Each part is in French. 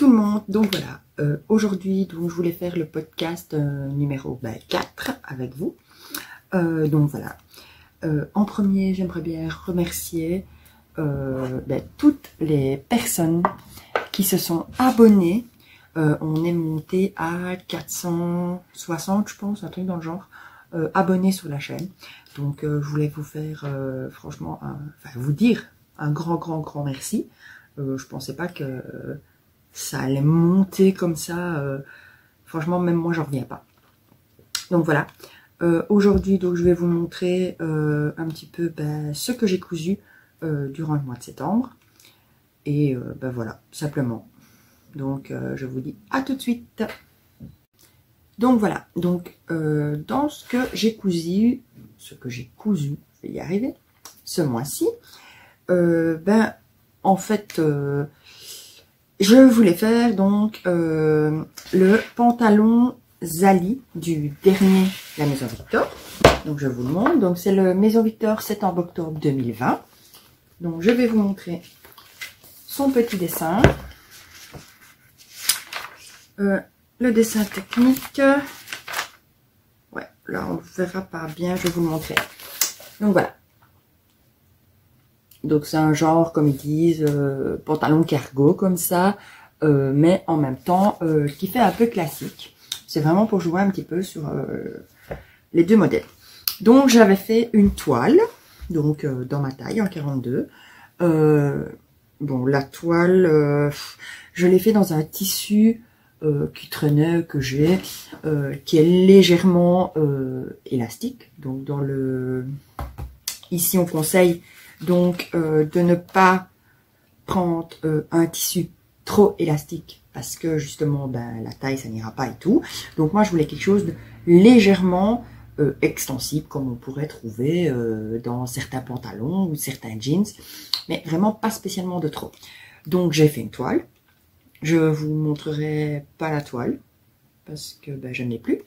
tout le monde, donc voilà, aujourd'hui donc je voulais faire le podcast numéro 4 avec vous. Donc voilà, en premier j'aimerais bien remercier toutes les personnes qui se sont abonnées. On est monté à 460 je pense, un truc dans le genre, abonnés sur la chaîne. Donc je voulais vous faire franchement, vous dire un grand merci. Je pensais pas que ça allait monter comme ça. Franchement, même moi, j'en reviens pas. Donc voilà. Aujourd'hui, donc je vais vous montrer un petit peu ce que j'ai cousu durant le mois de septembre. Et voilà, simplement. Donc je vous dis à tout de suite. Donc voilà. Donc dans ce que j'ai cousu, je vais y arriver, ce mois-ci, en fait, je voulais faire donc le pantalon Zali du dernier La Maison Victor. Donc je vous le montre. Donc c'est le Maison Victor septembre-octobre 2020. Donc je vais vous montrer son petit dessin. Le dessin technique. Ouais, là on ne verra pas bien, je vais vous le montrer. Donc voilà. Donc c'est un genre, comme ils disent, pantalon cargo comme ça, mais en même temps qui fait un peu classique. C'est vraiment pour jouer un petit peu sur les deux modèles. Donc j'avais fait une toile, donc dans ma taille en 42. Bon, la toile, je l'ai fait dans un tissu qui traînait, que j'ai, qui est légèrement élastique. Donc dans le, ici on conseille donc de ne pas prendre un tissu trop élastique parce que justement la taille ça n'ira pas et tout. Donc moi je voulais quelque chose de légèrement extensible comme on pourrait trouver dans certains pantalons ou certains jeans, mais vraiment pas spécialement de trop. Donc j'ai fait une toile. Je vous montrerai pas la toile parce que je ne l'ai plus,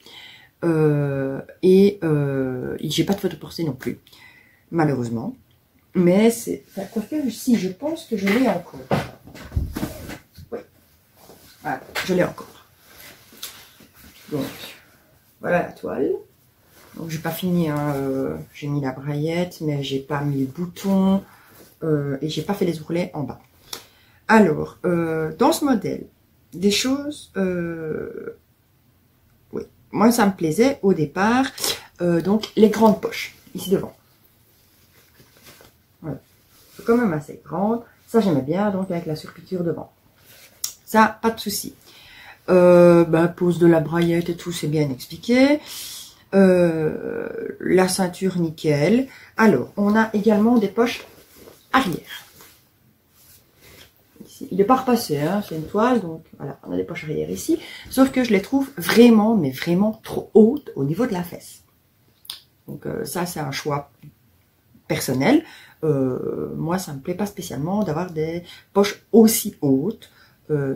et j'ai pas de photo portée non plus malheureusement. Mais c'est... Quoique, si, je pense que je l'ai encore. Oui. Voilà, je l'ai encore. Donc, voilà la toile. Donc, j'ai pas fini, hein, j'ai mis la braillette, mais j'ai pas mis le bouton, et j'ai pas fait les ourlets en bas. Alors, dans ce modèle, des choses... oui, moi, ça me plaisait au départ. Donc, les grandes poches, ici devant. Voilà. C'est quand même assez grande. Ça, j'aimais bien, donc avec la surpiqûre devant. Ça, pas de souci. Pose de la braillette et tout, c'est bien expliqué. La ceinture, nickel. Alors, on a également des poches arrière. Ici, il n'est pas repassé, hein, c'est une toile, donc voilà, on a des poches arrière ici. Sauf que je les trouve vraiment, mais vraiment trop hautes au niveau de la fesse. Donc ça, c'est un choix personnel. Moi ça me plaît pas spécialement d'avoir des poches aussi hautes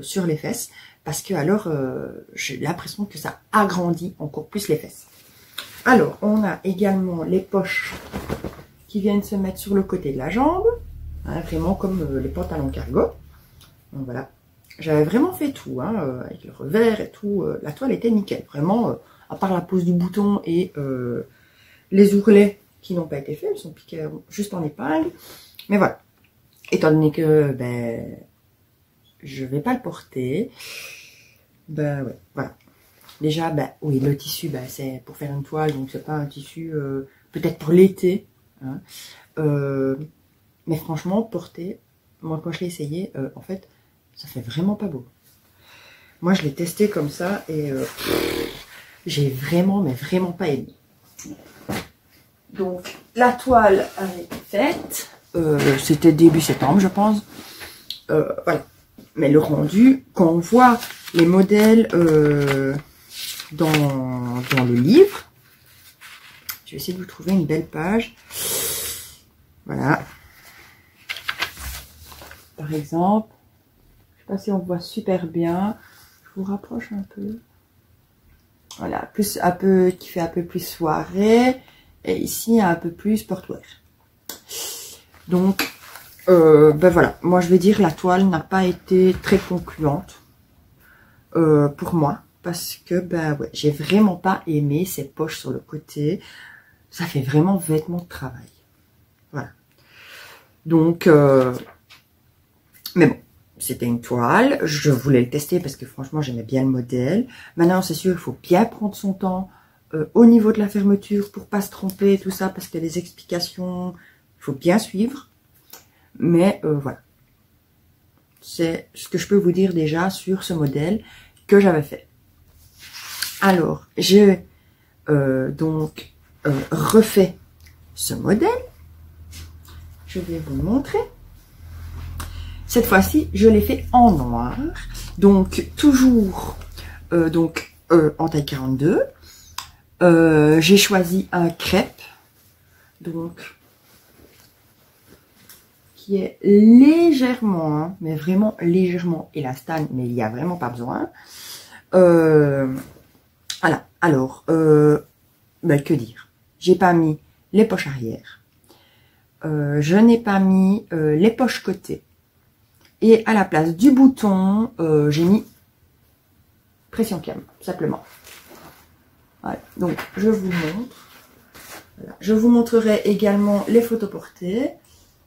sur les fesses, parce que alors j'ai l'impression que ça agrandit encore plus les fesses. Alors on a également les poches qui viennent se mettre sur le côté de la jambe, hein, vraiment comme les pantalons cargo. Donc voilà, j'avais vraiment fait tout, hein, avec le revers et tout, la toile était nickel, vraiment, à part la pose du bouton et les ourlets qui n'ont pas été faits, ils sont piqués juste en épingle. Mais voilà, étant donné que je vais pas le porter, ouais, voilà. Déjà, oui, le tissu, c'est pour faire une toile, donc c'est pas un tissu peut-être pour l'été, hein. Mais franchement, porter, moi quand je l'ai essayé, en fait, ça fait vraiment pas beau. Moi, je l'ai testé comme ça et j'ai vraiment, mais vraiment pas aimé. Donc, la toile a été faite. C'était début septembre, je pense. Voilà. Mais le rendu, quand on voit les modèles dans le livre, je vais essayer de vous trouver une belle page. Voilà. Par exemple, je ne sais pas si on voit super bien. Je vous rapproche un peu. Voilà, plus un peu qui fait un peu plus soirée. Et ici, un peu plus portwear. Donc, voilà. Moi, je vais dire la toile n'a pas été très concluante. pour moi. Parce que, ben ouais, j'ai vraiment pas aimé ces poches sur le côté. Ça fait vraiment vêtement de travail. Voilà. Donc, mais bon, c'était une toile. Je voulais le tester parce que franchement, j'aimais bien le modèle. Maintenant, c'est sûr, il faut bien prendre son temps au niveau de la fermeture pour pas se tromper, tout ça, parce qu'il y a des explications. Il faut bien suivre. Mais voilà. C'est ce que je peux vous dire déjà sur ce modèle que j'avais fait. Alors, j'ai donc refait ce modèle. Je vais vous le montrer. Cette fois-ci, je l'ai fait en noir. Donc, toujours en taille 42. J'ai choisi un crêpe. Donc, qui est légèrement, hein, mais vraiment légèrement élastane, mais il n'y a vraiment pas besoin. Voilà. Alors, ben, que dire? J'ai pas mis les poches arrière. Je n'ai pas mis les poches côté. Et à la place du bouton, j'ai mis pression cam, simplement. Voilà. Donc, je vous montre. Voilà. Je vous montrerai également les photos portées.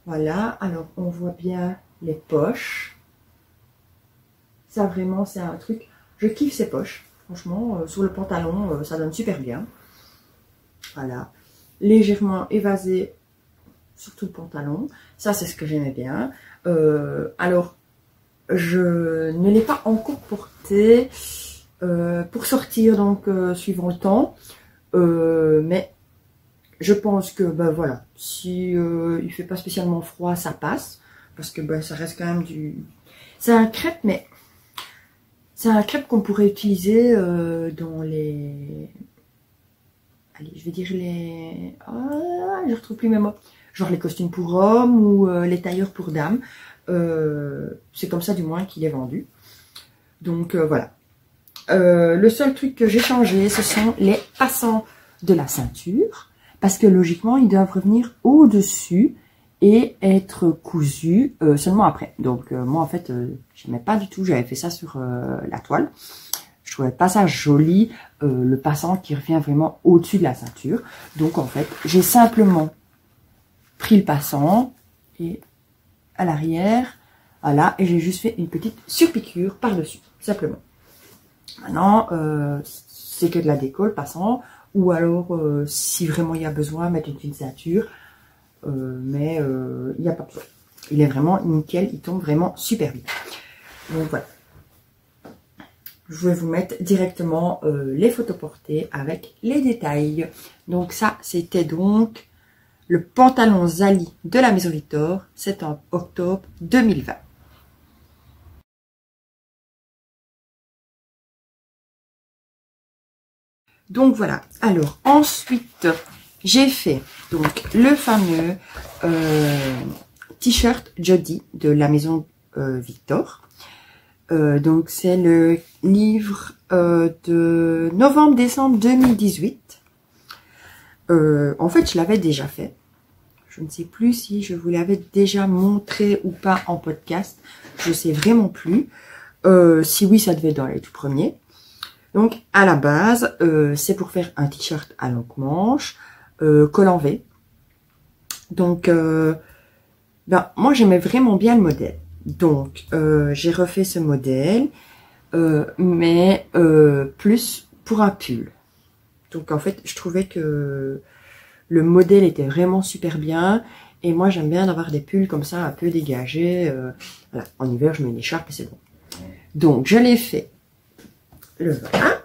Voilà. Alors, on voit bien les poches. Ça, vraiment, c'est un truc. Je kiffe ces poches. Franchement, sur le pantalon, ça donne super bien. Voilà. Légèrement évasé sur tout le pantalon. Ça, c'est ce que j'aimais bien. Alors, je ne l'ai pas encore porté pour sortir, donc suivant le temps. Mais je pense que, ben voilà, si il fait pas spécialement froid, ça passe. Parce que ben, ça reste quand même du... C'est un crêpe, mais... C'est un crêpe qu'on pourrait utiliser dans les... Allez, je vais dire les... Ah, je retrouve plus mes mots. Genre les costumes pour hommes ou les tailleurs pour dames. C'est comme ça du moins qu'il est vendu. Donc voilà. Le seul truc que j'ai changé, ce sont les passants de la ceinture. Parce que logiquement, ils doivent revenir au-dessus et être cousus seulement après. Donc moi en fait, j'aimais pas du tout. J'avais fait ça sur la toile. Je trouvais pas ça joli, le passant qui revient vraiment au-dessus de la ceinture. Donc en fait, j'ai simplement pris le passant et à l'arrière, voilà, et j'ai juste fait une petite surpiqûre par-dessus, simplement. Maintenant, c'est que de la déco, le passant, ou alors, si vraiment il y a besoin, mettre une petite ceinture, mais il n'y a pas besoin. Il est vraiment nickel, il tombe vraiment super bien. Donc voilà. Je vais vous mettre directement les photos portées avec les détails. Donc ça, c'était donc le pantalon Zali de la Maison Victor. C'est en octobre 2020. Donc voilà. Alors ensuite, j'ai fait donc le fameux t-shirt Jody de la Maison Victor. Donc c'est le livre de novembre-décembre 2018. En fait, je l'avais déjà fait. Je ne sais plus si je vous l'avais déjà montré ou pas en podcast. Je sais vraiment plus. Si oui, ça devait être dans les tout premiers. Donc, à la base, c'est pour faire un t-shirt à longue manche, col en V. Donc, ben, moi, j'aimais vraiment bien le modèle. Donc, j'ai refait ce modèle, mais plus pour un pull. Donc, en fait, je trouvais que le modèle était vraiment super bien. Et moi, j'aime bien avoir des pulls comme ça, un peu dégagés. Voilà. En hiver, je mets une écharpe et c'est bon. Donc, je l'ai fait. Le voilà.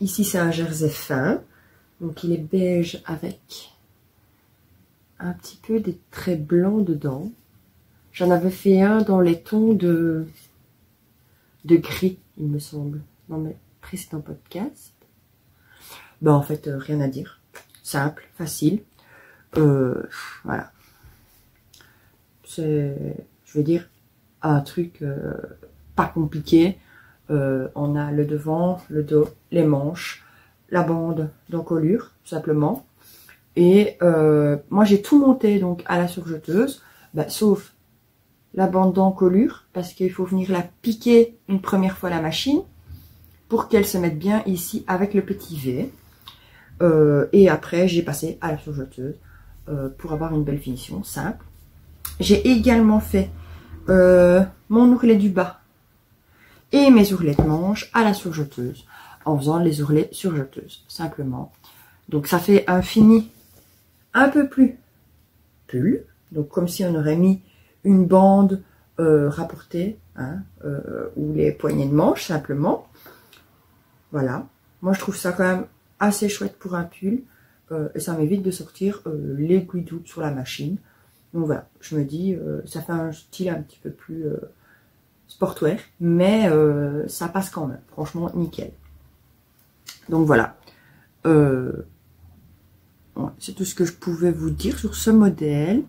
Ici, c'est un jersey fin. Donc, il est beige avec un petit peu des traits blancs dedans. J'en avais fait un dans les tons de gris, il me semble, dans mes précédents podcasts. Ben, en fait, rien à dire. Simple, facile. Voilà. C'est, je veux dire, un truc pas compliqué. On a le devant, le dos, les manches, la bande d'encolure, tout simplement. Et moi, j'ai tout monté donc à la surjeteuse, bah, sauf la bande d'encolure parce qu'il faut venir la piquer une première fois à la machine pour qu'elle se mette bien ici avec le petit V. Et après, j'ai passé à la surjeteuse pour avoir une belle finition simple. J'ai également fait mon ourlet du bas et mes ourlets de manche à la surjeteuse en faisant les ourlets surjeteuses simplement. Donc ça fait un fini un peu plus pull, donc comme si on aurait mis une bande rapportée, hein, ou les poignées de manche simplement. Voilà, moi je trouve ça quand même assez chouette pour un pull et ça m'évite de sortir l'aiguille double sur la machine. Donc voilà, je me dis, ça fait un style un petit peu plus sportwear, mais ça passe quand même, franchement nickel. Donc voilà, c'est tout ce que je pouvais vous dire sur ce modèle.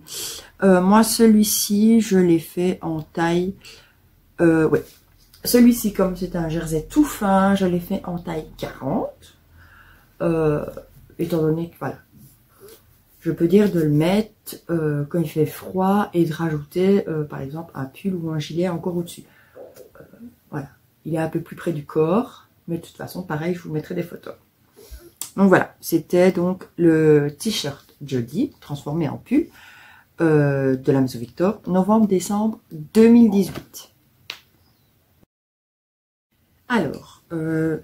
Moi celui-ci, je l'ai fait en taille, ouais, celui-ci comme c'est un jersey tout fin, je l'ai fait en taille 40, étant donné que voilà, je peux dire de le mettre quand il fait froid et de rajouter par exemple un pull ou un gilet encore au-dessus. Voilà, il est un peu plus près du corps, mais de toute façon pareil, je vous mettrai des photos. Donc voilà, c'était donc le t-shirt Jody transformé en pull de la Maison Victor, novembre-décembre 2018. Alors,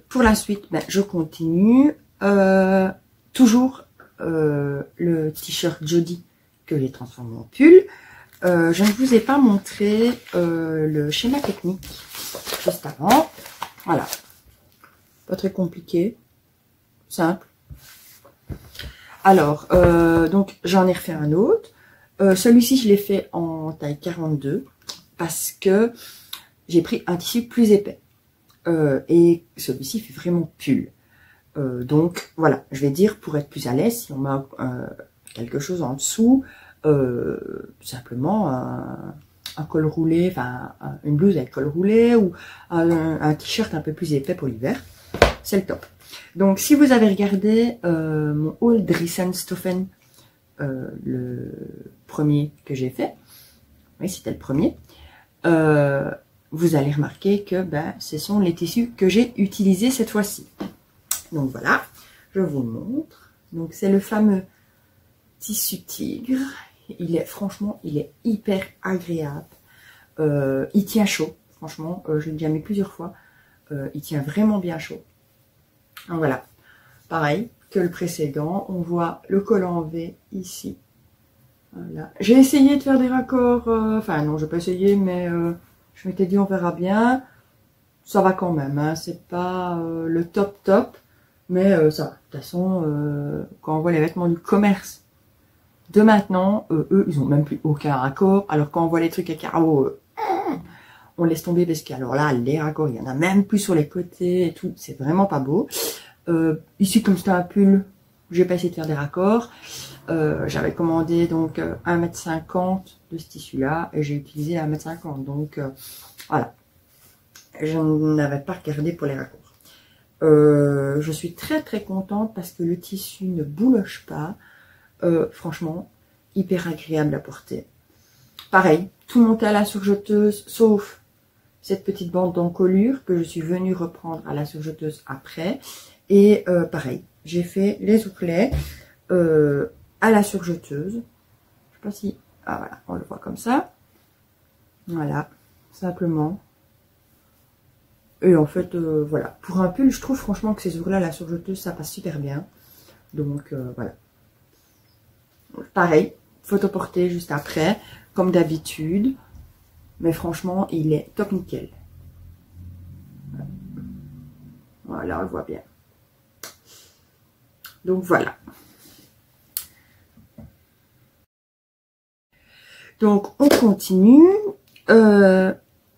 pour la suite, ben, je continue. Toujours le t-shirt Jody que j'ai transformé en pull. Je ne vous ai pas montré le schéma technique juste avant. Voilà, pas très compliqué, simple. Alors, donc j'en ai refait un autre. Celui-ci, je l'ai fait en taille 42 parce que j'ai pris un tissu plus épais. Et celui-ci fait vraiment pull. Donc voilà, je vais dire pour être plus à l'aise, si on met quelque chose en dessous, simplement un col roulé, enfin une blouse avec col roulé ou un t-shirt un peu plus épais pour l'hiver, c'est le top. Donc si vous avez regardé mon haul Dressenstoffen, le premier que j'ai fait, oui c'était le premier, vous allez remarquer que ben, ce sont les tissus que j'ai utilisés cette fois-ci. Donc voilà, je vous montre. Donc c'est le fameux tissu tigre. Il est franchement, il est hyper agréable. Il tient chaud. Franchement, je l'ai déjà mis plusieurs fois. Il tient vraiment bien chaud. Donc voilà, pareil que le précédent. On voit le col en V ici. Voilà. J'ai essayé de faire des raccords. Enfin non, je vais pas essayer, mais je m'étais dit on verra bien. Ça va quand même. Hein, c'est pas le top. Mais ça va. De toute façon, quand on voit les vêtements du commerce de maintenant, eux, ils ont même plus aucun raccord. Alors quand on voit les trucs à carreaux, on laisse tomber parce qu'alors là, les raccords, il y en a même plus sur les côtés et tout. C'est vraiment pas beau. Ici, comme c'était un pull, j'ai pas essayé de faire des raccords. J'avais commandé donc 1,50 m de ce tissu-là et j'ai utilisé 1,50 m. Donc voilà. Je n'avais pas regardé pour les raccords. Je suis très contente parce que le tissu ne bouloche pas. Franchement, hyper agréable à porter. Pareil, tout monté à la surjeteuse, sauf cette petite bande d'encolure que je suis venue reprendre à la surjeteuse après. Et pareil, j'ai fait les ourlets à la surjeteuse. Je sais pas si... Ah voilà, on le voit comme ça. Voilà, simplement. Et en fait, voilà. Pour un pull, je trouve franchement que ces ourlets à la surjeteuse, ça passe super bien. Donc, voilà. Pareil, photo portée juste après, comme d'habitude. Mais franchement, il est top nickel. Voilà, on le voit bien. Donc, voilà. Donc, on continue.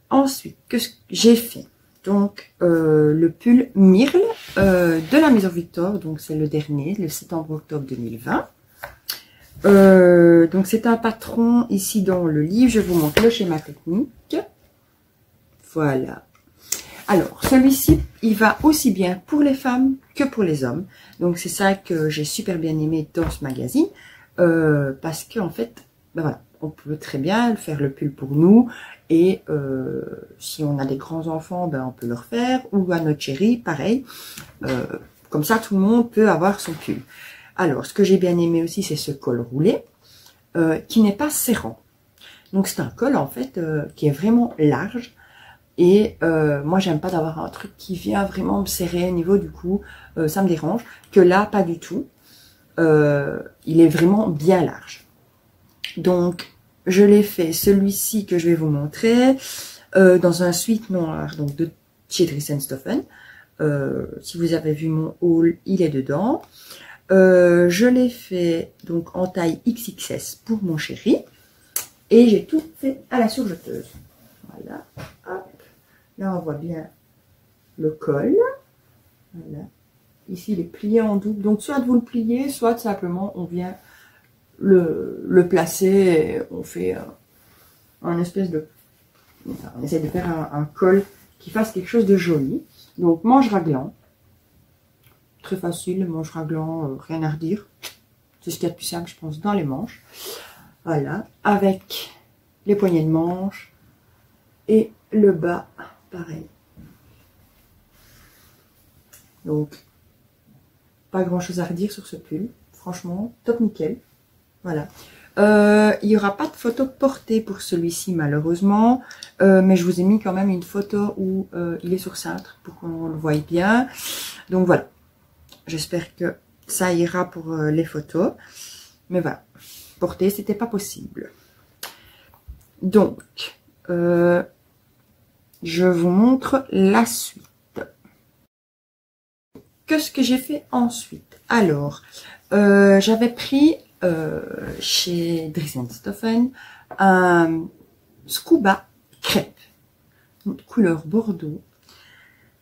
Ensuite, qu'est-ce que j'ai fait? Donc, le pull Mirle de la Maison Victor. Donc, c'est le dernier, le septembre-octobre 2020. Donc, c'est un patron ici dans le livre. Je vous montre le schéma technique. Voilà. Alors, celui-ci, il va aussi bien pour les femmes que pour les hommes. Donc, c'est ça que j'ai super bien aimé dans ce magazine. Parce qu'en fait, ben voilà, on peut très bien faire le pull pour nous. Et si on a des grands enfants, ben, on peut leur faire. Ou à notre chérie, pareil. Comme ça, tout le monde peut avoir son pull. Alors, ce que j'ai bien aimé aussi, c'est ce col roulé, qui n'est pas serrant. Donc, c'est un col, en fait, qui est vraiment large. Et moi, j'aime pas d'avoir un truc qui vient vraiment me serrer au niveau du cou. Ça me dérange. Que là, pas du tout. Il est vraiment bien large. Donc, je l'ai fait, celui-ci que je vais vous montrer, dans un sweat noir, donc de chez Dries & Stoffen. Si vous avez vu mon haul, il est dedans. Je l'ai fait donc en taille XXS pour mon chéri. Et j'ai tout fait à la surjeteuse. Voilà. Hop. Là, on voit bien le col. Voilà. Ici, il est plié en double. Donc, soit vous le pliez, soit simplement on vient le placer. Et on fait un espèce de... On essaie de faire un col qui fasse quelque chose de joli. Donc, manche raglant. Très facile, manche raglant, rien à redire. C'est ce qu'il y a de plus simple, je pense, dans les manches. Voilà. Avec les poignées de manche. Et le bas, pareil. Donc, pas grand chose à redire sur ce pull. Franchement, top nickel. Voilà. Il n'y aura pas de photo portée pour celui-ci, malheureusement. Mais je vous ai mis quand même une photo où il est sur cintre pour qu'on le voie bien. Donc voilà. J'espère que ça ira pour les photos. Mais voilà. Porter, c'était pas possible. Donc, je vous montre la suite. Qu'est-ce que j'ai fait ensuite? Alors, j'avais pris chez Dries & Stoffen un scuba crêpe, couleur bordeaux.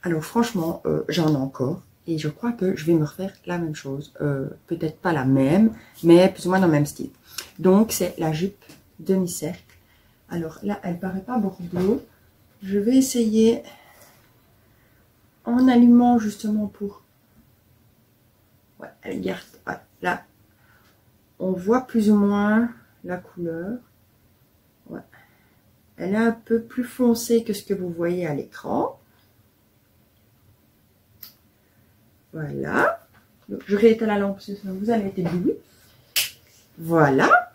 Alors franchement, j'en ai encore et je crois que je vais me refaire la même chose. Peut-être pas la même, mais plus ou moins dans le même style. Donc c'est la jupe demi-cercle. Alors là, elle paraît pas bordeaux. Je vais essayer en allumant justement pour... Ouais, elle garde... Ouais, là, on voit plus ou moins la couleur. Ouais. Elle est un peu plus foncée que ce que vous voyez à l'écran. Voilà. Donc, je rééteins la lampe, parce que vous allez être ébloui. Voilà.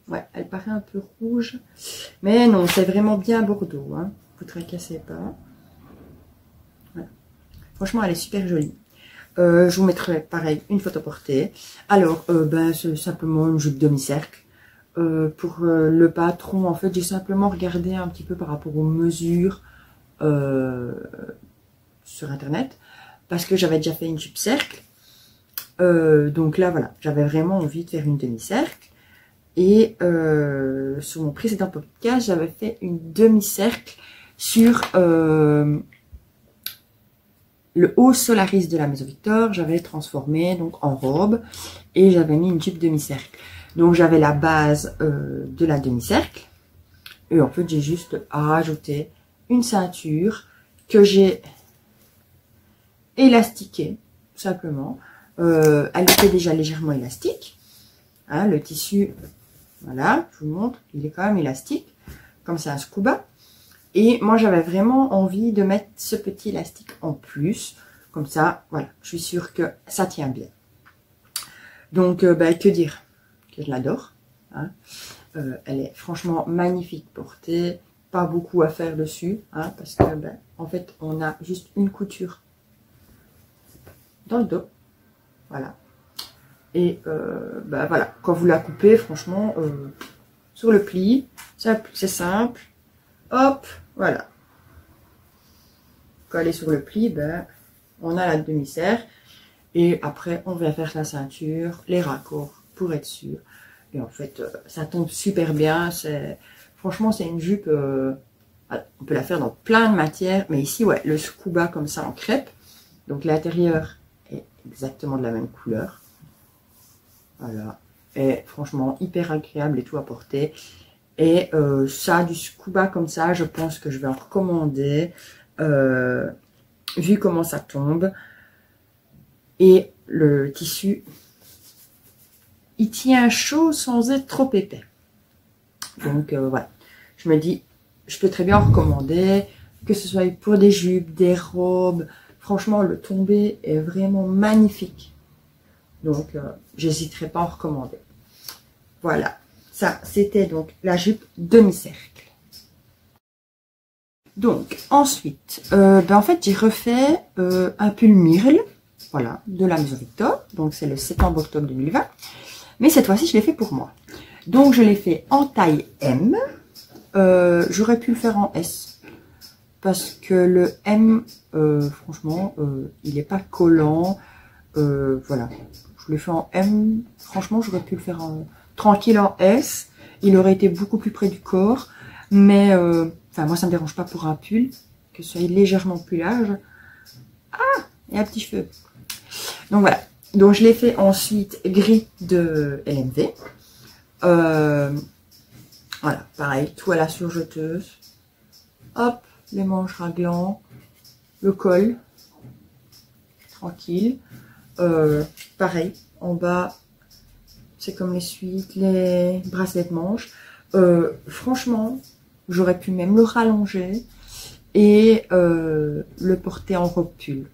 Ouais, elle paraît un peu rouge. Mais non, c'est vraiment bien bordeaux. Hein. Vous ne tracassez pas. Voilà. Franchement, elle est super jolie. Je vous mettrai pareil une photo portée. Alors, ben, c'est simplement une jupe demi-cercle. Pour le patron, en fait, j'ai simplement regardé un petit peu par rapport aux mesures sur internet. Parce que j'avais déjà fait une jupe cercle. Donc là, voilà, j'avais vraiment envie de faire une demi-cercle. Et sur mon précédent podcast, j'avais fait une demi-cercle sur... le haut Solaris de la Maison Victor, j'avais transformé donc en robe et j'avais mis une jupe demi-cercle. Donc j'avais la base de la demi-cercle et en fait j'ai juste à rajouter une ceinture que j'ai élastiquée simplement. Elle était déjà légèrement élastique. Hein, le tissu, voilà, je vous montre, il est quand même élastique comme c'est un scuba. Et moi, j'avais vraiment envie de mettre ce petit élastique en plus. Comme ça, voilà, je suis sûre que ça tient bien. Donc, bah, que dire? Que je l'adore. Hein. Elle est franchement magnifique portée. Pas beaucoup à faire dessus. Hein, parce que, ben, en fait, on a juste une couture dans le dos. Voilà. Et, ben, voilà, quand vous la coupez, franchement, sur le pli, c'est simple. Hop, voilà. Collé sur le pli, ben, on a la demi-cercle. Et après, on vient faire la ceinture, les raccords pour être sûr. Et en fait, ça tombe super bien. Franchement, c'est une jupe, on peut la faire dans plein de matières. Mais ici, ouais, le scuba comme ça en crêpe. Donc l'intérieur est exactement de la même couleur. Voilà. Et franchement, hyper agréable et tout à porter. Et ça, du scuba comme ça, je pense que je vais en recommander, vu comment ça tombe. Et le tissu, il tient chaud sans être trop épais. Donc voilà, je me dis, je peux très bien en recommander, que ce soit pour des jupes, des robes. Franchement, le tombé est vraiment magnifique. Donc, j'hésiterai pas à en recommander. Voilà, ça, c'était donc la jupe demi-cercle. Donc, ensuite, en fait, j'ai refait un pull Mirle, voilà, de la maison Victor. Donc, c'est le septembre-octobre 2020. Mais cette fois-ci, je l'ai fait pour moi. Donc, je l'ai fait en taille M. J'aurais pu le faire en S. Parce que le M, franchement, il n'est pas collant. Voilà, je l'ai fait en M. Franchement, j'aurais pu le faire tranquille en S. Il aurait été beaucoup plus près du corps. Mais, enfin, moi, ça ne me dérange pas pour un pull. Que ce soit légèrement plus large. Ah, il y a un petit cheveu. Donc, voilà. Donc, je l'ai fait ensuite gris de LMV. Voilà, pareil, tout à la surjeteuse. Hop, les manches raglant. Le col. Tranquille. Pareil, en bas, c'est comme les suites, les bracelets de manches. Franchement, j'aurais pu même le rallonger et le porter en robe pull.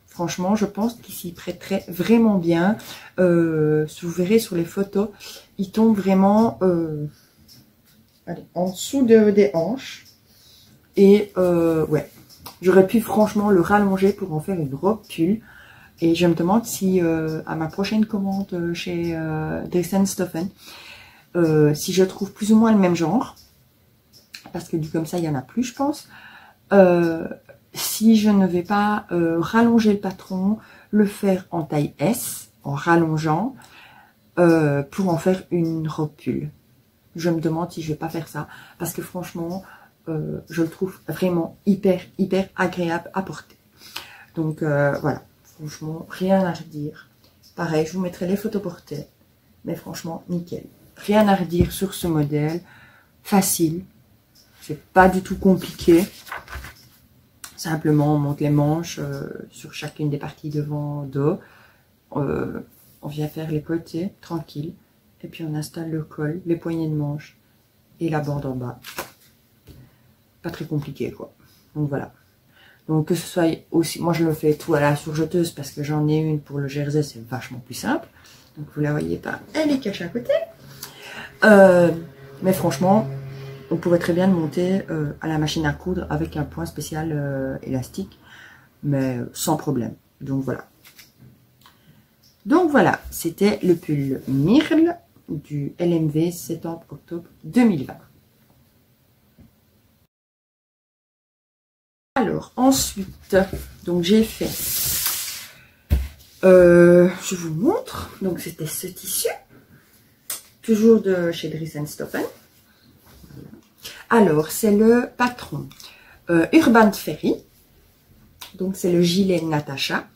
Franchement, je pense qu'il s'y prêterait vraiment bien. Vous verrez sur les photos, il tombe vraiment allez, en dessous des hanches. Et ouais, j'aurais pu franchement le rallonger pour en faire une robe pull. Et je me demande si à ma prochaine commande chez Dries & Stoffen, si je trouve plus ou moins le même genre, parce que du comme ça, il n'y en a plus, je pense. Si je ne vais pas rallonger le patron, le faire en taille S, en rallongeant, pour en faire une robe pull. Je me demande si je vais pas faire ça, parce que franchement, je le trouve vraiment hyper agréable à porter. Donc voilà, franchement, rien à redire. Pareil, je vous mettrai les photos portées, mais franchement, nickel. Rien à redire sur ce modèle, facile, c'est pas du tout compliqué. Simplement, on monte les manches sur chacune des parties devant, dos. On vient faire les côtés, tranquille. Et puis on installe le col, les poignées de manche et la bande en bas. Pas très compliqué, quoi. Donc voilà. Donc que ce soit aussi, moi je le fais tout à la surjeteuse parce que j'en ai une pour le jersey, c'est vachement plus simple. Donc vous la voyez pas, elle est cachée à côté. Mais franchement, on pourrait très bien le monter à la machine à coudre avec un point spécial élastique, mais sans problème. Donc voilà. Donc voilà, c'était le pull Mirle du LMV septembre-octobre 2020. Alors ensuite, donc j'ai fait, je vous montre, donc c'était ce tissu, toujours de chez Dries & Stoffen. Alors c'est le patron Urban Ferry, donc c'est le gilet Natasha.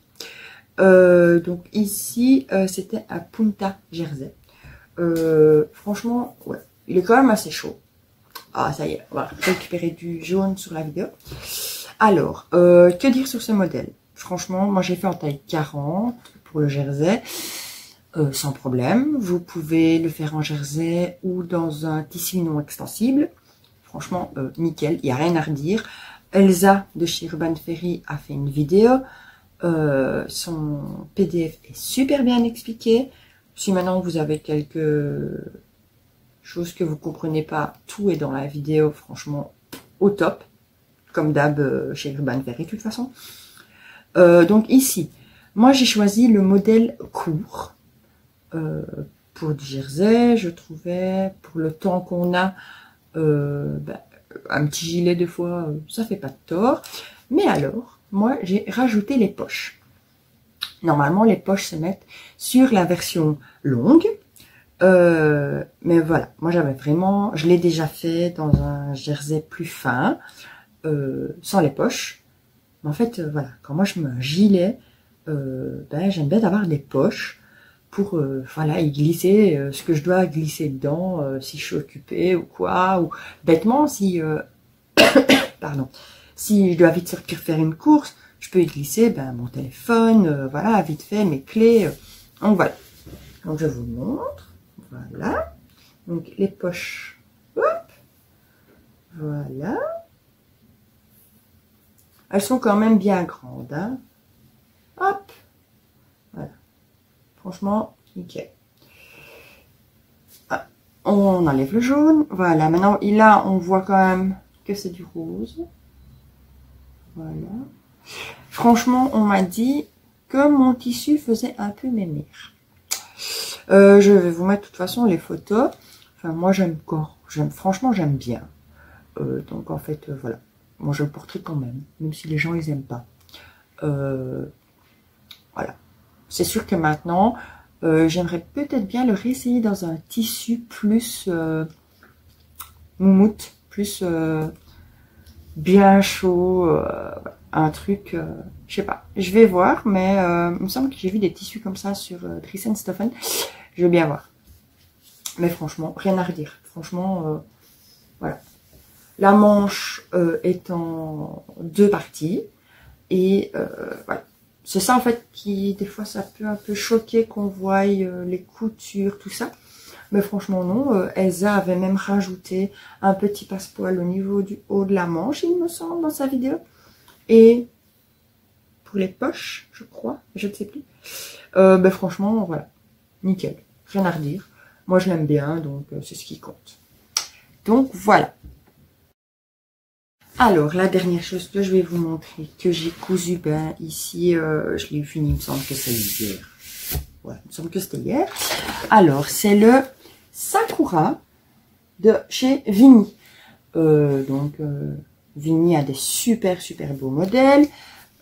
Donc ici c'était un Punta jersey. Franchement, ouais, il est quand même assez chaud. Ah ça y est, voilà, j'ai récupéré du jaune sur la vidéo. Alors, que dire sur ce modèle? Franchement, moi j'ai fait en taille 40 pour le jersey, sans problème. Vous pouvez le faire en jersey ou dans un tissu non extensible. Franchement, nickel, il n'y a rien à redire. Elsa de chez Urban Ferry a fait une vidéo. Son PDF est super bien expliqué. Si maintenant vous avez quelques choses que vous comprenez pas, tout est dans la vidéo, franchement, au top. Comme d'hab chez Urban Ferry de toute façon. Donc ici, moi j'ai choisi le modèle court. Pour du jersey, je trouvais, pour le temps qu'on a, un petit gilet des fois, ça fait pas de tort. Mais alors, moi j'ai rajouté les poches. Normalement, les poches se mettent sur la version longue. Mais voilà, moi j'avais vraiment, je l'ai déjà fait dans un jersey plus fin. Sans les poches. Mais en fait, voilà, quand moi je mets un gilet, j'aime bien d'avoir des poches pour voilà, y glisser ce que je dois glisser dedans, si je suis occupée ou quoi, ou bêtement si pardon, si je dois vite sortir faire une course, je peux y glisser mon téléphone, voilà, vite fait, mes clés, donc voilà. Donc je vous montre. Voilà. Donc les poches. Hop. Voilà. Elles sont quand même bien grandes. Hein. Hop. Voilà. Franchement, nickel. Ah, on enlève le jaune. Voilà. Maintenant, là, on voit quand même que c'est du rose. Voilà. Franchement, on m'a dit que mon tissu faisait un peu mémire. Je vais vous mettre de toute façon les photos. Enfin, moi, franchement, j'aime bien. Donc, en fait, voilà. Moi, je le porterai quand même si les gens, ils aiment pas. Voilà. C'est sûr que maintenant, j'aimerais peut-être bien le réessayer dans un tissu plus moumoute, plus bien chaud, un truc, je sais pas. Je vais voir, mais il me semble que j'ai vu des tissus comme ça sur Dries & Stoffen. Je vais bien voir. Mais franchement, rien à redire. Franchement, voilà. La manche est en 2 parties. Et voilà. C'est ça en fait qui, des fois, ça peut un peu choquer qu'on voie les coutures, tout ça. Mais franchement non, Elsa avait même rajouté un petit passepoil au niveau du haut de la manche, il me semble, dans sa vidéo. Et pour les poches, je crois, je ne sais plus. Ben franchement, voilà, nickel, rien à redire. Moi je l'aime bien, donc c'est ce qui compte. Donc voilà. Alors, la dernière chose que je vais vous montrer, que j'ai cousu, ben ici, je l'ai fini, il me semble que c'est hier. Ouais, il me semble que c'était hier. Alors, c'est le Sakura de chez Vini. Vini a des super beaux modèles.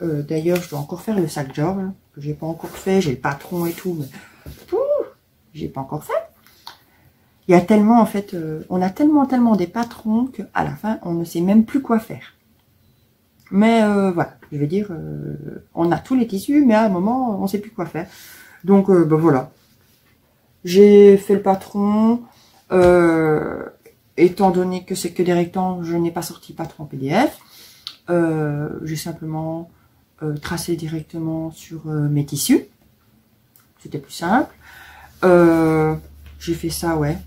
D'ailleurs, je dois encore faire le sac job, hein, que j'ai pas encore fait. J'ai le patron et tout, mais j'ai pas encore fait. Il y a tellement, en fait, on a tellement des patrons qu'à la fin, on ne sait même plus quoi faire. Mais voilà, je veux dire, on a tous les tissus, mais à un moment, on ne sait plus quoi faire. Donc, ben voilà. J'ai fait le patron. Étant donné que c'est que des rectangles, je n'ai pas sorti patron PDF. J'ai simplement tracé directement sur mes tissus. C'était plus simple. J'ai fait ça, ouais,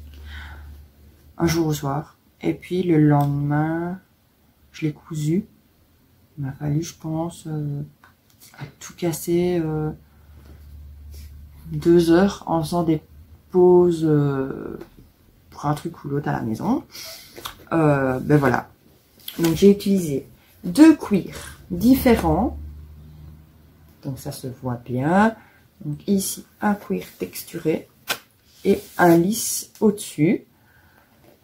un jour au soir. Et puis le lendemain, je l'ai cousu. Il m'a fallu, je pense, à tout casser 2 heures en faisant des pauses pour un truc ou l'autre à la maison. Ben voilà. Donc j'ai utilisé 2 cuirs différents. Donc ça se voit bien. Donc ici, un cuir texturé et un lisse au-dessus.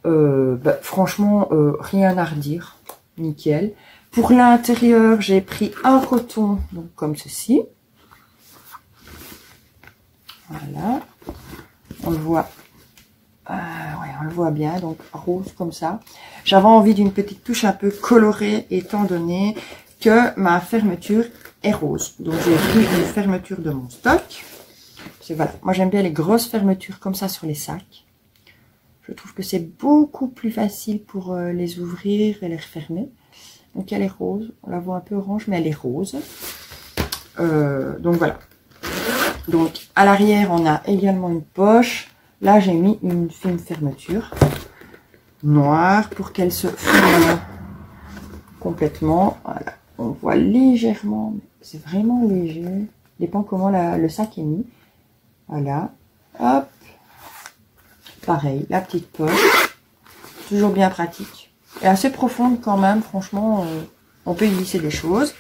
Ben, franchement, rien à redire. Nickel. Pour l'intérieur, j'ai pris un coton, donc comme ceci. Voilà. On le voit. Ouais, on le voit bien, donc rose comme ça. J'avais envie d'une petite touche un peu colorée, étant donné que ma fermeture est rose. Donc j'ai pris une fermeture de mon stock. Voilà, moi j'aime bien les grosses fermetures comme ça sur les sacs. Je trouve que c'est beaucoup plus facile pour les ouvrir et les refermer. Donc elle est rose, on la voit un peu orange, mais elle est rose. Donc voilà. Donc à l'arrière, on a également une poche. Là, j'ai mis une fine fermeture noire pour qu'elle se ferme complètement. Voilà, on voit légèrement, c'est vraiment léger. Dépend comment le sac est mis. Voilà, hop. Pareil, la petite poche, toujours bien pratique. Et assez profonde quand même, franchement, on peut y glisser des choses.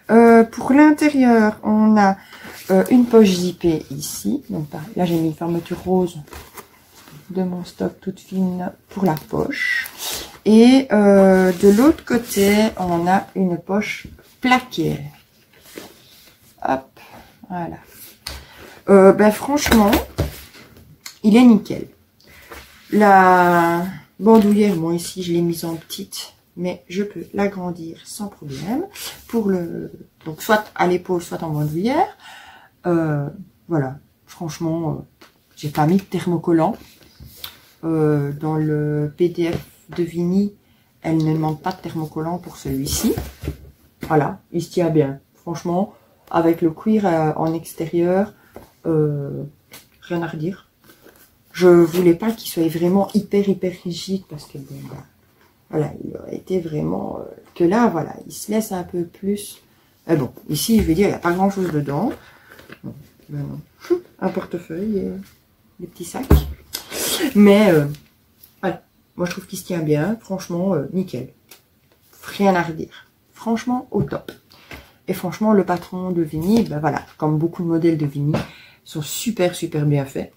Pour l'intérieur, on a une poche zippée ici. Donc là, j'ai mis une fermeture rose de mon stock toute fine pour la poche. Et de l'autre côté, on a une poche plaquée. Hop, voilà. Ben franchement, il est nickel. La bandoulière, bon ici, je l'ai mise en petite, mais je peux l'agrandir sans problème. Pour donc soit à l'épaule, soit en bandoulière. Voilà, franchement, j'ai pas mis de thermocollant. Dans le PDF de Vini, elle ne demande pas de thermocollant pour celui-ci. Voilà, il se tient bien. Franchement, avec le cuir en extérieur, rien à redire. Je voulais pas qu'il soit vraiment hyper rigide parce que bon, bah, voilà, il aurait été vraiment que là, voilà, il se laisse un peu plus. Bon, ici, je vais dire, il n'y a pas grand chose dedans. Bon, ben non. Un portefeuille et des petits sacs. Mais voilà, moi je trouve qu'il se tient bien. Franchement, nickel. Rien à redire. Franchement, au top. Et franchement, le patron de Vini, ben voilà, comme beaucoup de modèles de Vini, sont super bien faits.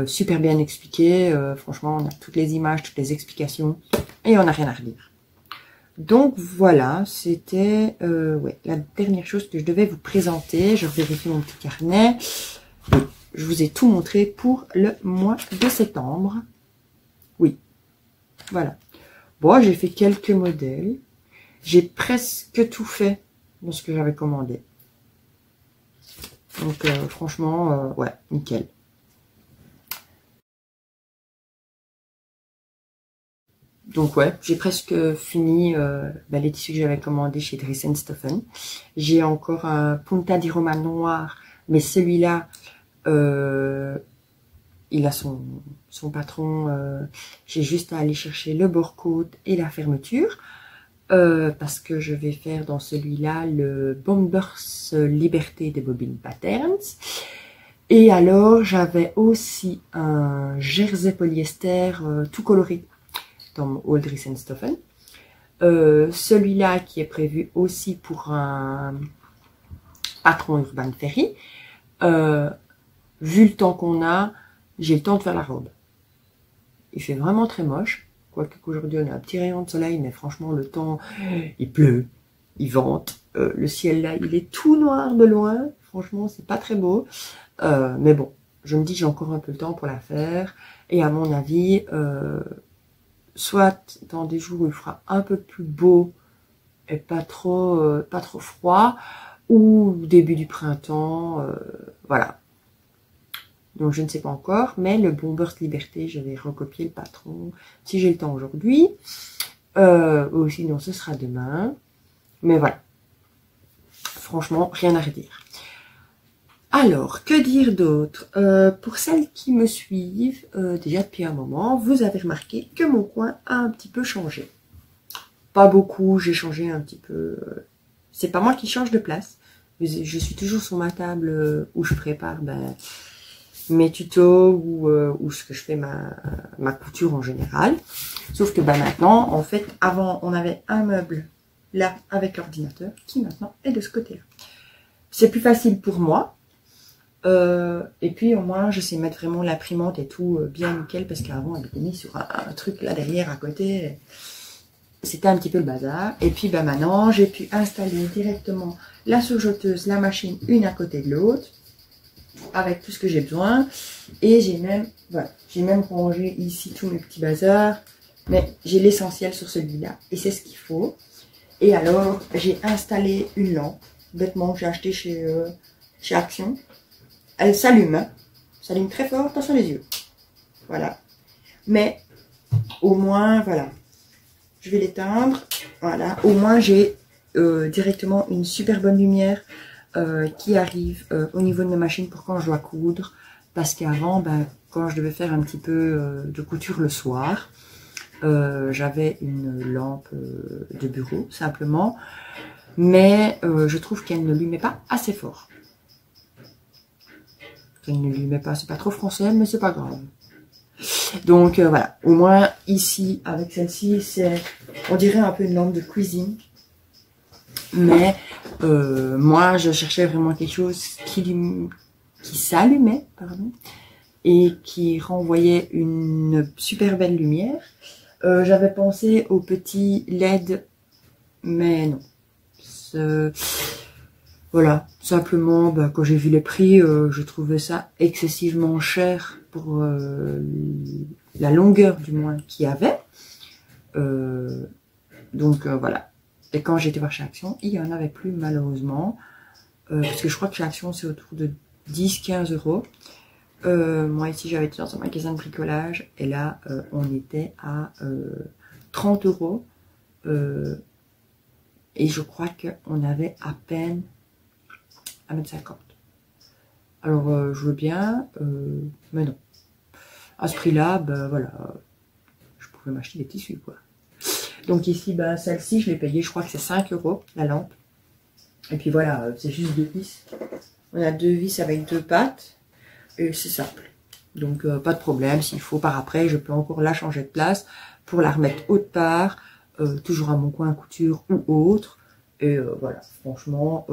Super bien expliqués. Franchement, on a toutes les images, toutes les explications. Et on n'a rien à redire. Donc voilà, c'était ouais, la dernière chose que je devais vous présenter. Je vérifie mon petit carnet. Oui, je vous ai tout montré pour le mois de septembre. Oui, voilà. Bon, j'ai fait quelques modèles. J'ai presque tout fait dans ce que j'avais commandé. Donc franchement, ouais, nickel. Donc ouais, j'ai presque fini les tissus que j'avais commandés chez Dries & Stephen. J'ai encore un Punta di Roma noir, mais celui-là, il a son patron. J'ai juste à aller chercher le bord-côte et la fermeture. Parce que je vais faire dans celui-là le Bombers Liberté des Bobines Patterns. Et alors, j'avais aussi un jersey polyester tout coloré dans mon haul Dries & Stephen. Celui-là qui est prévu aussi pour un patron Urban Ferry. Vu le temps qu'on a, j'ai le temps de faire la robe. Il fait vraiment très moche. Quoique qu'aujourd'hui on a un petit rayon de soleil, mais franchement le temps, il pleut, il vente. Le ciel là, il est tout noir de loin. Franchement, c'est pas très beau. Mais bon, je me dis j'ai encore un peu le temps pour la faire. Et à mon avis, soit dans des jours où il fera un peu plus beau et pas trop froid, ou début du printemps, voilà. Donc je ne sais pas encore, mais le Bombers Liberté, je vais recopier le patron si j'ai le temps aujourd'hui. Ou sinon ce sera demain. Mais voilà. Franchement, rien à redire. Alors, que dire d'autre? Pour celles qui me suivent déjà depuis un moment, vous avez remarqué que mon coin a un petit peu changé. Pas beaucoup, j'ai changé un petit peu. C'est pas moi qui change de place. Je suis toujours sur ma table où je prépare mes tutos ou ce que je fais ma couture en général. Sauf que maintenant, en fait, avant, on avait un meuble là avec l'ordinateur qui maintenant est de ce côté-là. C'est plus facile pour moi. Et puis au moins, je sais mettre vraiment l'imprimante et tout bien nickel parce qu'avant, elle était mise sur un truc là derrière à côté. C'était un petit peu le bazar. Et puis maintenant, j'ai pu installer directement la surjeteuse, la machine, une à côté de l'autre, avec tout ce que j'ai besoin. Et j'ai même rangé ici tous mes petits bazars. Mais j'ai l'essentiel sur celui-là. Et c'est ce qu'il faut. Et alors, j'ai installé une lampe. Bêtement, j'ai acheté chez Action. Elle s'allume. Hein. S'allume très fort. Attention les yeux. Voilà. Mais, au moins, voilà. Je vais l'éteindre. Voilà. Au moins, j'ai directement une super bonne lumière qui arrive au niveau de ma machine pour quand je dois coudre. Parce qu'avant, quand je devais faire un petit peu de couture le soir, j'avais une lampe de bureau, simplement. Mais je trouve qu'elle ne lui met pas assez fort. Elle ne lui met pas, c'est pas trop français, mais c'est pas grave. Donc voilà, au moins ici, avec celle-ci, c'est, on dirait un peu une lampe de cuisine. Mais moi, je cherchais vraiment quelque chose qui s'allumait, pardon, et qui renvoyait une super belle lumière. J'avais pensé au petit LED, mais non. Voilà, simplement, quand j'ai vu les prix, je trouvais ça excessivement cher pour la longueur du moins qu'il y avait. Donc voilà. Et quand j'étais voir chez Action, il n'y en avait plus malheureusement. Parce que je crois que chez Action, c'est autour de 10-15 euros. Moi ici, j'avais été dans un magasin de bricolage. Et là, on était à 30 euros. Et je crois qu'on avait à peine 1,50 m. Alors, je veux bien, mais non. À ce prix-là, ben voilà, je pouvais m'acheter des tissus, quoi. Donc ici, ben, celle-ci, je l'ai payée, je crois que c'est 5 €, la lampe. Et puis voilà, c'est juste 2 vis. On a 2 vis avec 2 pattes. Et c'est simple. Donc, pas de problème. S'il faut, par après, je peux encore la changer de place pour la remettre autre part. Toujours à mon coin couture ou autre. Et voilà, franchement,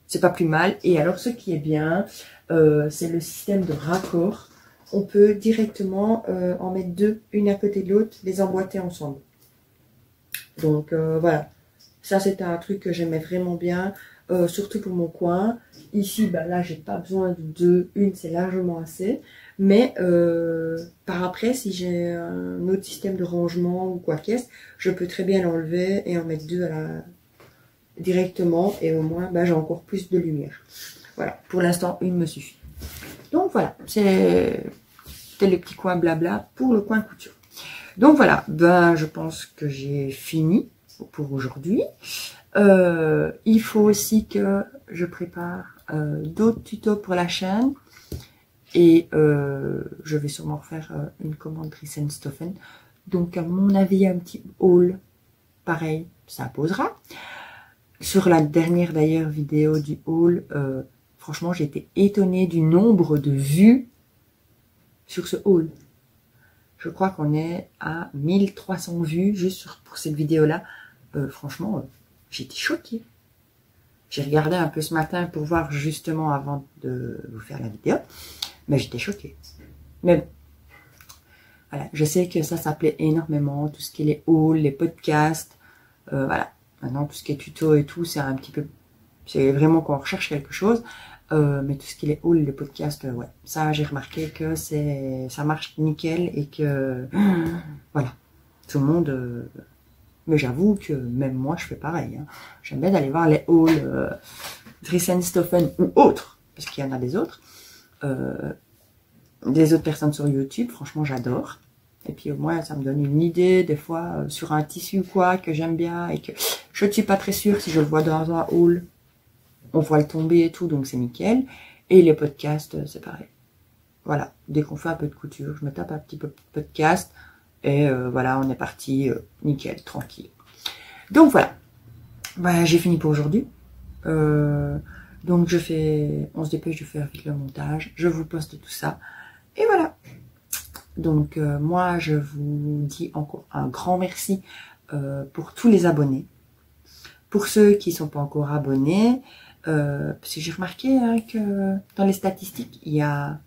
c'est pas plus mal. Et alors, ce qui est bien, c'est le système de raccord. On peut directement en mettre deux, une à côté de l'autre, les emboîter ensemble. Donc, voilà. Ça, c'était un truc que j'aimais vraiment bien, surtout pour mon coin. Ici, bah, là, j'ai pas besoin de deux. Une, c'est largement assez. Mais par après, si j'ai un autre système de rangement ou quoi qu'est-ce, je peux très bien l'enlever et en mettre deux directement. Et au moins, bah, j'ai encore plus de lumière. Voilà. Pour l'instant, une me suffit. Donc, voilà. C'était le petit coin blabla pour le coin couture. Donc, voilà. Ben, je pense que j'ai fini pour aujourd'hui. Il faut aussi que je prépare d'autres tutos pour la chaîne et je vais sûrement faire une commande Dries & Stoffen. Donc à mon avis un petit haul pareil ça posera. Sur la dernière d'ailleurs vidéo du haul, franchement j'ai été étonnée du nombre de vues sur ce haul. Je crois qu'on est à 1300 vues juste pour cette vidéo là. Franchement j'étais choquée. J'ai regardé un peu ce matin pour voir justement avant de vous faire la vidéo. Mais j'étais choquée. Mais bon. Voilà. Je sais que ça plaît énormément. Tout ce qui est les hauls, les podcasts. Voilà. Maintenant, tout ce qui est tuto et tout, c'est un petit peu... C'est vraiment qu'on recherche quelque chose. Mais tout ce qui est les hauls, les podcasts, ouais. Ça, j'ai remarqué que ça marche nickel et que... Voilà. Tout le monde... Mais j'avoue que même moi, je fais pareil. Hein. J'aime bien d'aller voir les hauls Dries & Stoffen ou autres, parce qu'il y en a des autres personnes sur YouTube. Franchement, j'adore. Et puis au moins, ça me donne une idée, des fois, sur un tissu ou quoi, que j'aime bien et que je ne suis pas très sûre si je le vois dans un haul. On voit le tomber et tout, donc c'est nickel. Et les podcasts, c'est pareil. Voilà, dès qu'on fait un peu de couture, je me tape un petit peu de podcast. Et voilà, on est parti, nickel, tranquille. Donc voilà, bah, j'ai fini pour aujourd'hui. Donc on se dépêche de faire vite le montage. Je vous poste tout ça. Et voilà. Donc moi, je vous dis encore un grand merci pour tous les abonnés. Pour ceux qui ne sont pas encore abonnés, parce que j'ai remarqué hein, que dans les statistiques, il y a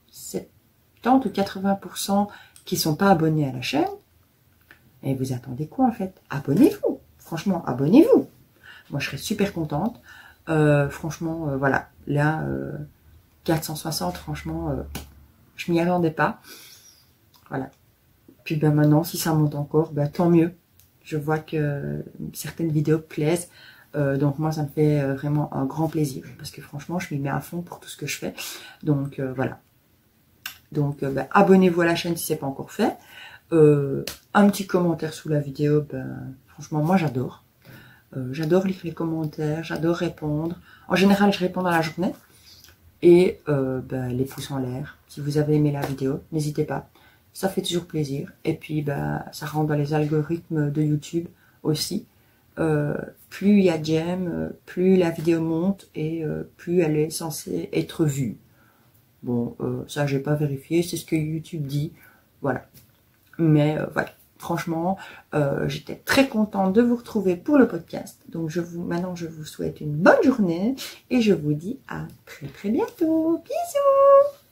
70 ou 80% qui sont pas abonnés à la chaîne. Et vous attendez quoi en fait? Abonnez-vous. Franchement, abonnez-vous. Moi, je serais super contente. Franchement, voilà. Là, 460, franchement, je m'y attendais pas. Voilà. Puis ben maintenant, si ça monte encore, ben, tant mieux. Je vois que certaines vidéos plaisent. Donc moi, ça me fait vraiment un grand plaisir. Parce que franchement, je m'y mets à fond pour tout ce que je fais. Donc voilà. Donc, ben, abonnez-vous à la chaîne si ce n'est pas encore fait. Un petit commentaire sous la vidéo, ben, franchement, moi, j'adore. J'adore lire les commentaires, j'adore répondre. En général, je réponds dans la journée. Et ben, les pouces en l'air. Si vous avez aimé la vidéo, n'hésitez pas. Ça fait toujours plaisir. Et puis, ben, ça rentre dans les algorithmes de YouTube aussi. Plus il y a j'aime, plus la vidéo monte et plus elle est censée être vue. Bon, ça, j'ai pas vérifié, c'est ce que YouTube dit, voilà. Mais voilà, franchement, j'étais très contente de vous retrouver pour le podcast. Donc, maintenant, je vous souhaite une bonne journée et je vous dis à très très bientôt. Bisous!